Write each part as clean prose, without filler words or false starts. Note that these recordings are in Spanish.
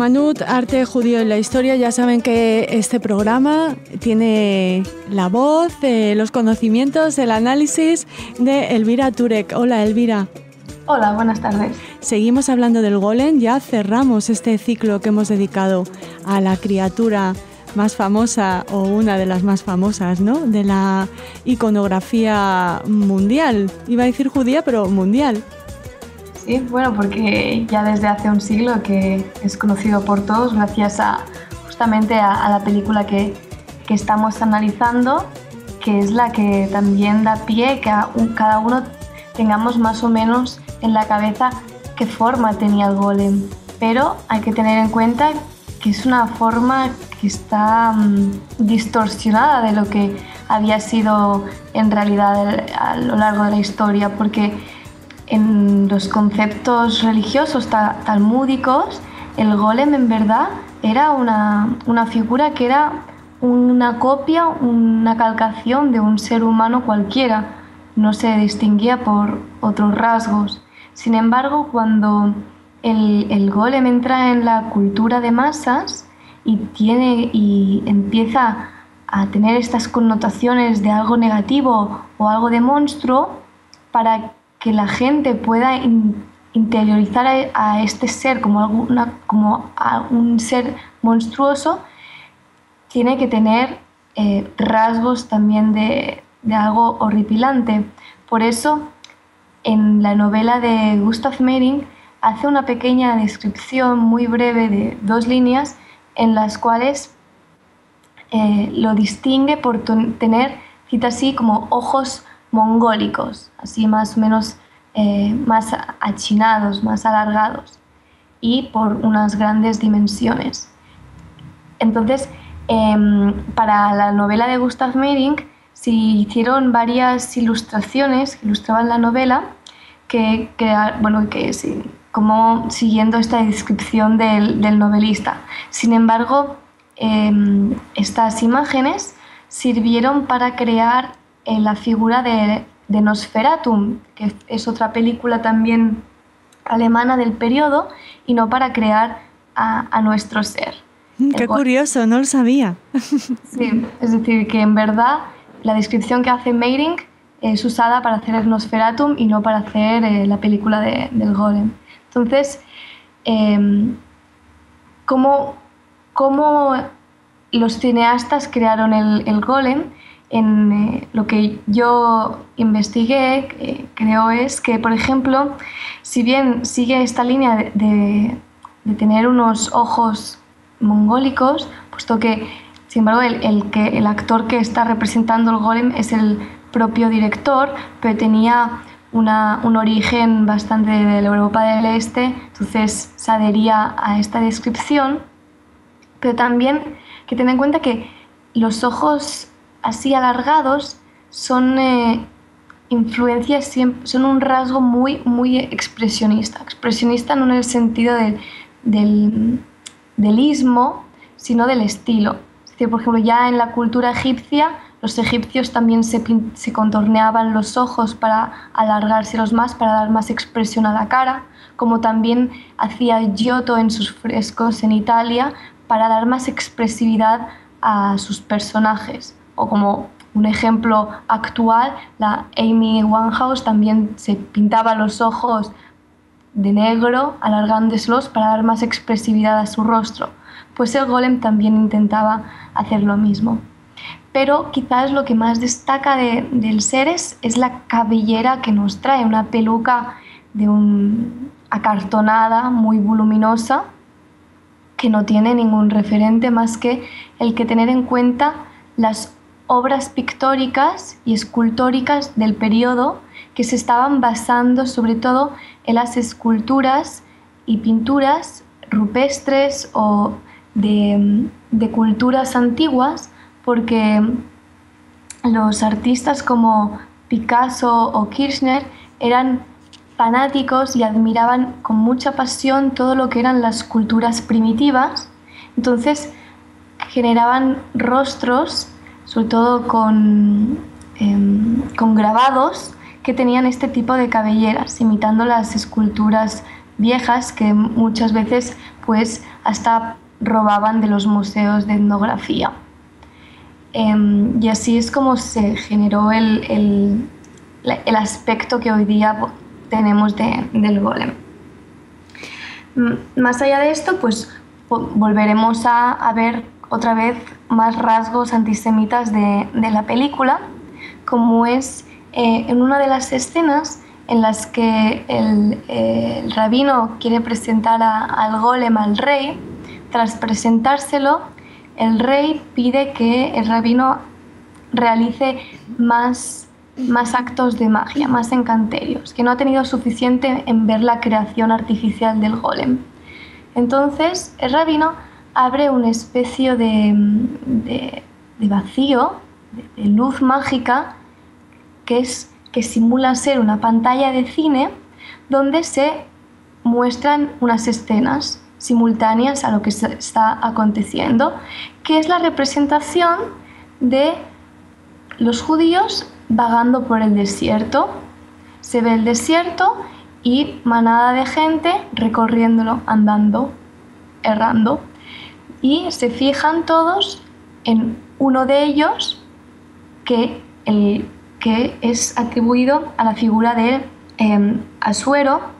Umanut, arte judío en la historia. Ya saben que este programa tiene la voz, los conocimientos, el análisis de Elvira Turek. Hola, Elvira. Hola, buenas tardes. Seguimos hablando del golem, ya cerramos este ciclo que hemos dedicado a la criatura más famosa o una de las más famosas, ¿no?, de la iconografía mundial. Iba a decir judía, pero mundial. Sí, bueno, porque ya desde hace un siglo que es conocido por todos gracias justamente a la película que estamos analizando, que es la que también da pie que cada uno tengamos más o menos en la cabeza qué forma tenía el golem. Pero hay que tener en cuenta que es una forma que está distorsionada de lo que había sido en realidad a lo largo de la historia, porque en los conceptos religiosos talmúdicos, el golem en verdad era una figura que era una copia, una calcación de un ser humano cualquiera, no se distinguía por otros rasgos. Sin embargo, cuando el golem entra en la cultura de masas y empieza a tener estas connotaciones de algo negativo o algo de monstruo, para que la gente pueda interiorizar a este ser como a un ser monstruoso, tiene que tener rasgos también de algo horripilante. Por eso, en la novela de Gustav Meyrink hace una pequeña descripción muy breve de 2 líneas en las cuales lo distingue por tener, cita así, como ojos mongólicos, así más o menos más achinados, más alargados, y por unas grandes dimensiones. Entonces, para la novela de Gustav Meyrink se hicieron varias ilustraciones que ilustraban la novela, como siguiendo esta descripción del novelista. Sin embargo, estas imágenes sirvieron para crear la figura de Nosferatu, que es otra película también alemana del periodo, y no para crear a nuestro ser. Qué curioso, no lo sabía. Sí, es decir, que en verdad la descripción que hace Meyrink es usada para hacer el Nosferatu y no para hacer la película del golem. Entonces, ¿cómo los cineastas crearon el golem? Lo que yo investigué, creo es que, por ejemplo, si bien sigue esta línea de tener unos ojos mongólicos, puesto que, sin embargo, el actor que está representando el golem es el propio director, pero tenía un origen bastante de la Europa del Este, entonces se adhería a esta descripción. Pero también que tener en cuenta que los ojos así alargados son son un rasgo muy, muy expresionista. Expresionista no en el sentido del istmo, sino del estilo. Es decir, por ejemplo, ya en la cultura egipcia, los egipcios también se contorneaban los ojos para alargárselos más, para dar más expresión a la cara, como también hacía Giotto en sus frescos en Italia, para dar más expresividad a sus personajes. O como un ejemplo actual, la Amy Winehouse también se pintaba los ojos de negro, alargándoselos para dar más expresividad a su rostro. Pues el golem también intentaba hacer lo mismo. Pero quizás lo que más destaca del ser es la cabellera que nos trae, una peluca acartonada, muy voluminosa, que no tiene ningún referente más que el que tener en cuenta las obras pictóricas y escultóricas del periodo, que se estaban basando sobre todo en las esculturas y pinturas rupestres o de culturas antiguas, porque los artistas como Picasso o Kirchner eran fanáticos y admiraban con mucha pasión todo lo que eran las culturas primitivas. Entonces generaban rostros, sobre todo con grabados, que tenían este tipo de cabelleras, imitando las esculturas viejas que muchas veces pues hasta robaban de los museos de etnografía. Y así es como se generó el aspecto que hoy día tenemos del golem. Más allá de esto, pues volveremos a ver otra vez más rasgos antisemitas de la película, como es en una de las escenas en las que el rabino quiere presentar al golem al rey. Tras presentárselo, el rey pide que el rabino realice más actos de magia, más encanterios, que no ha tenido suficiente en ver la creación artificial del golem. Entonces el rabino abre una especie de vacío, de luz mágica, que simula ser una pantalla de cine donde se muestran unas escenas simultáneas a lo que está aconteciendo, que es la representación de los judíos vagando por el desierto. Se ve el desierto y manada de gente recorriéndolo, andando, errando, y se fijan todos en uno de ellos que es atribuido a la figura de Asuero,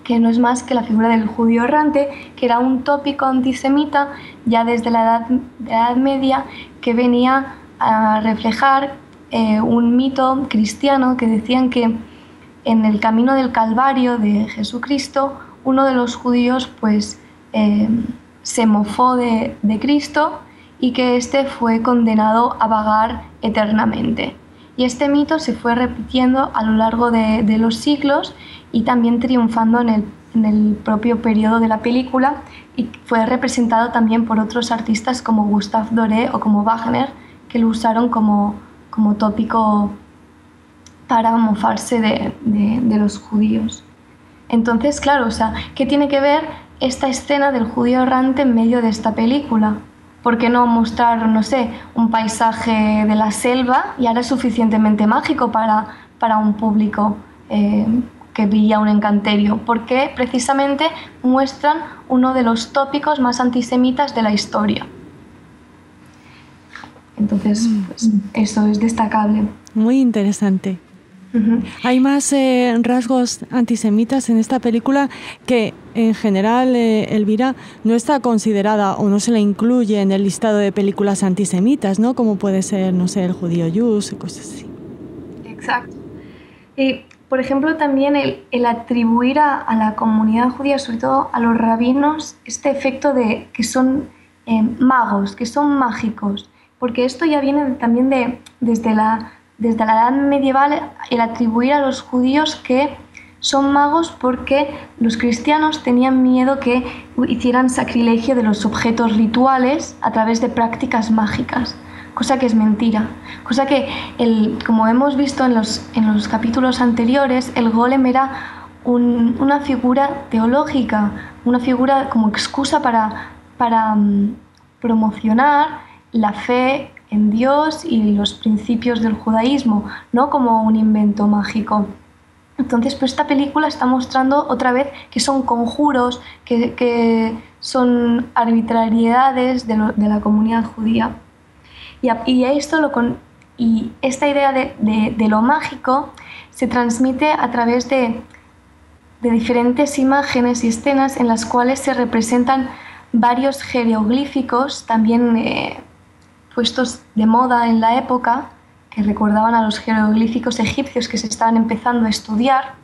que no es más que la figura del judío errante, que era un tópico antisemita ya desde la Edad Media, que venía a reflejar un mito cristiano que decían que en el camino del Calvario de Jesucristo, uno de los judíos pues se mofó de Cristo y que éste fue condenado a vagar eternamente. Y este mito se fue repitiendo a lo largo de los siglos y también triunfando en el propio periodo de la película, y fue representado también por otros artistas como Gustave Doré o como Wagner, que lo usaron como tópico para mofarse de los judíos. Entonces, claro, o sea, ¿qué tiene que ver esta escena del judío errante en medio de esta película? ¿Por qué no mostrar, no sé, un paisaje de la selva? Y ahora es suficientemente mágico para un público que veía un encanterio. ¿Por qué precisamente muestran uno de los tópicos más antisemitas de la historia? Entonces, pues, eso es destacable. Muy interesante. Hay más rasgos antisemitas en esta película que en general, Elvira, no está considerada o no se la incluye en el listado de películas antisemitas, ¿no? Como puede ser, no sé, El judío Yus y cosas así. Exacto. Y, por ejemplo, también el atribuir a la comunidad judía, sobre todo a los rabinos, este efecto de que son magos, que son mágicos, porque esto ya viene también desde la Edad Medieval, el atribuir a los judíos que son magos porque los cristianos tenían miedo que hicieran sacrilegio de los objetos rituales a través de prácticas mágicas, cosa que es mentira. Cosa que, como hemos visto en los capítulos anteriores, el golem era una figura teológica, una figura como excusa para promocionar la fe en Dios y los principios del judaísmo, no como un invento mágico. Entonces, pues esta película está mostrando otra vez que son conjuros, que son arbitrariedades de la comunidad judía. Y esta idea de lo mágico se transmite a través de diferentes imágenes y escenas en las cuales se representan varios jeroglíficos, también puestos de moda en la época, que recordaban a los jeroglíficos egipcios que se estaban empezando a estudiar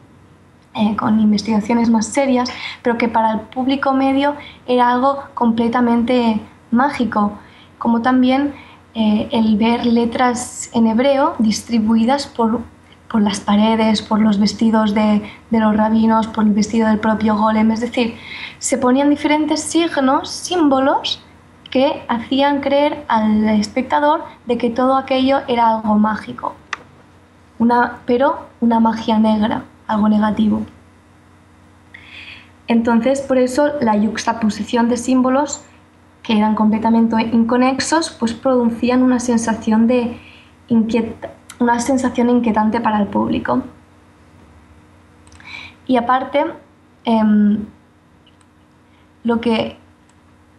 con investigaciones más serias, pero que para el público medio era algo completamente mágico, como también el ver letras en hebreo distribuidas por las paredes, por los vestidos de los rabinos, por el vestido del propio golem. Es decir, se ponían diferentes signos, símbolos, que hacían creer al espectador de que todo aquello era algo mágico, pero una magia negra, algo negativo. Entonces, por eso la yuxtaposición de símbolos que eran completamente inconexos, pues producían una sensación inquietante para el público. Y aparte, lo que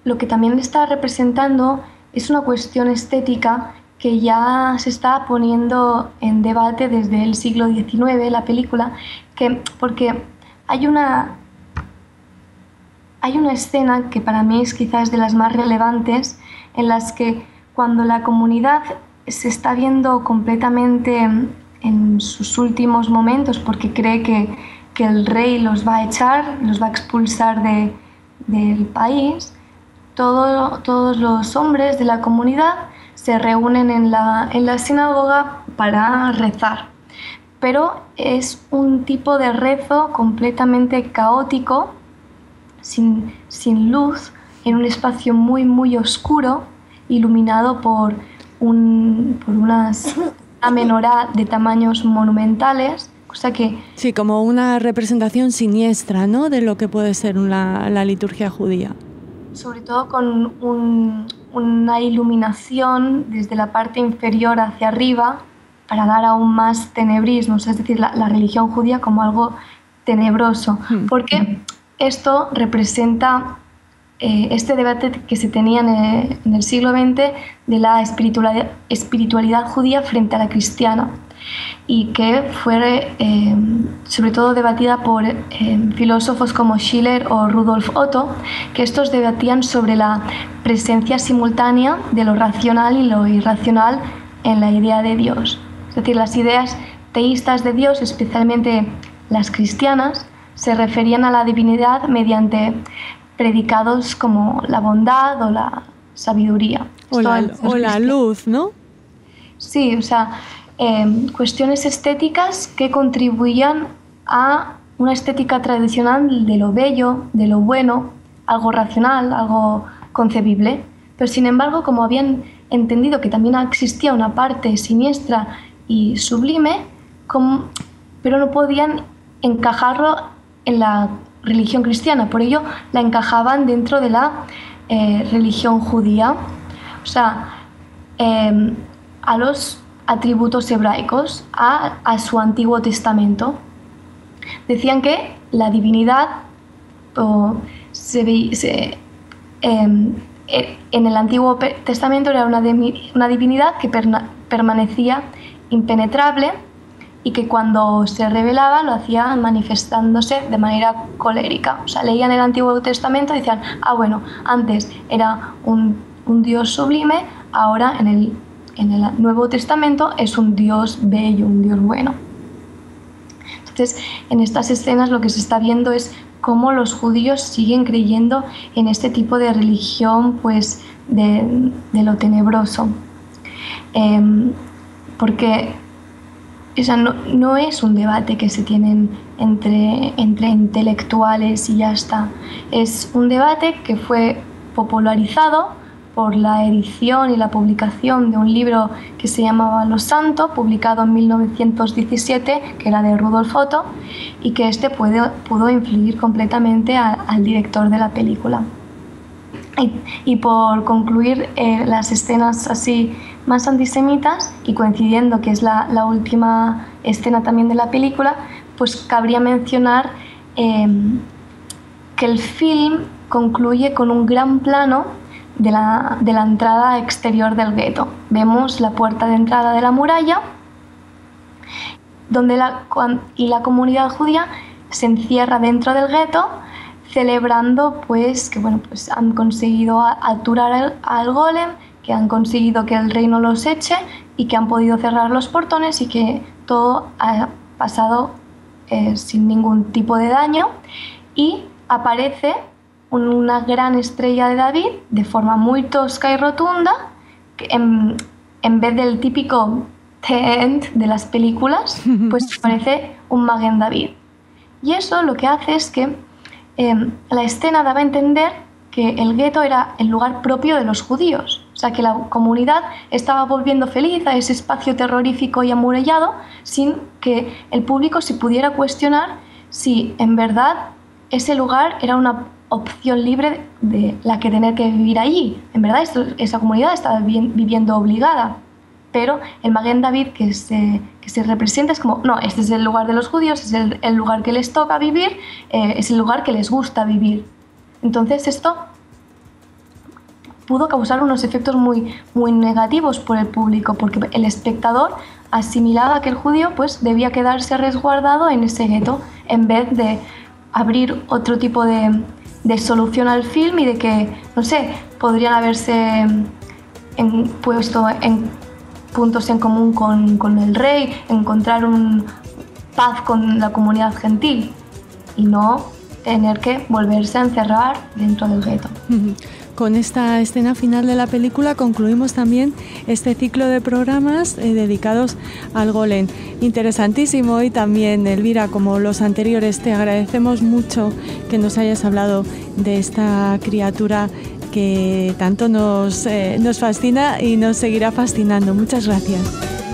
lo que también está representando es una cuestión estética que ya se está poniendo en debate desde el siglo XIX, la película, porque hay una escena que para mí es quizás de las más relevantes, en las que cuando la comunidad se está viendo completamente en sus últimos momentos porque cree que el rey los va a echar, los va a expulsar del país, todos los hombres de la comunidad se reúnen en la sinagoga para rezar. Pero es un tipo de rezo completamente caótico, sin luz, en un espacio muy, muy oscuro, iluminado por una menorá de tamaños monumentales, cosa que... Sí, como una representación siniestra, ¿no?, de lo que puede ser la liturgia judía. Sobre todo con una iluminación desde la parte inferior hacia arriba para dar aún más tenebrismo, es decir, la religión judía como algo tenebroso, porque esto representa este debate que se tenía en el siglo XX de la espiritualidad judía frente a la cristiana, y que fue sobre todo debatida por filósofos como Schiller o Rudolf Otto, que estos debatían sobre la presencia simultánea de lo racional y lo irracional en la idea de Dios. Es decir, las ideas teístas de Dios, especialmente las cristianas, se referían a la divinidad mediante predicados como la bondad o la sabiduría. O la luz, ¿no? Sí, o sea, cuestiones estéticas que contribuían a una estética tradicional de lo bello, de lo bueno, algo racional, algo concebible. Pero sin embargo, como habían entendido que también existía una parte siniestra y sublime, pero no podían encajarlo en la religión cristiana, por ello la encajaban dentro de la religión judía, o sea, a los atributos hebraicos, a su Antiguo Testamento. Decían que la divinidad en el Antiguo Testamento era una divinidad que permanecía impenetrable y que cuando se revelaba lo hacía manifestándose de manera colérica. O sea, leían el Antiguo Testamento y decían, bueno, antes era un Dios sublime, ahora en el Nuevo Testamento es un Dios bello, un Dios bueno. Entonces, en estas escenas lo que se está viendo es cómo los judíos siguen creyendo en este tipo de religión, pues, de lo tenebroso. Porque no es un debate que se tienen entre intelectuales y ya está. Es un debate que fue popularizado por la edición y la publicación de un libro que se llamaba Lo Santo, publicado en 1917, que era de Rudolf Otto, y que pudo influir completamente al director de la película. Y por concluir, las escenas así más antisemitas, y coincidiendo que es la última escena también de la película, pues cabría mencionar que el film concluye con un gran plano de la entrada exterior del gueto. Vemos la puerta de entrada de la muralla, donde la comunidad judía se encierra dentro del gueto, celebrando pues que han conseguido aturar al golem, que han conseguido que el rey no los eche y que han podido cerrar los portones y que todo ha pasado sin ningún tipo de daño. Y aparece una gran estrella de David de forma muy tosca y rotunda, que en vez del típico The End de las películas, pues parece un Maguen David. Y eso lo que hace es que la escena daba a entender que el gueto era el lugar propio de los judíos, o sea que la comunidad estaba volviendo feliz a ese espacio terrorífico y amurallado sin que el público se pudiera cuestionar si en verdad ese lugar era una opción libre de la que tener que vivir allí. En verdad esa comunidad estaba viviendo obligada, pero el Maguen David que se representa es como, no, este es el lugar de los judíos, es el lugar que les toca vivir, es el lugar que les gusta vivir. Entonces esto pudo causar unos efectos muy, muy negativos por el público, porque el espectador asimilaba que el judío pues debía quedarse resguardado en ese gueto en vez de abrir otro tipo de solución al film y de que, no sé, podrían haberse puesto en puntos en común con el rey, encontrar paz con la comunidad gentil y no tener que volverse a encerrar dentro del gueto. Con esta escena final de la película concluimos también este ciclo de programas dedicados al Golem. Interesantísimo, y también, Elvira, como los anteriores, te agradecemos mucho que nos hayas hablado de esta criatura que tanto nos fascina y nos seguirá fascinando. Muchas gracias.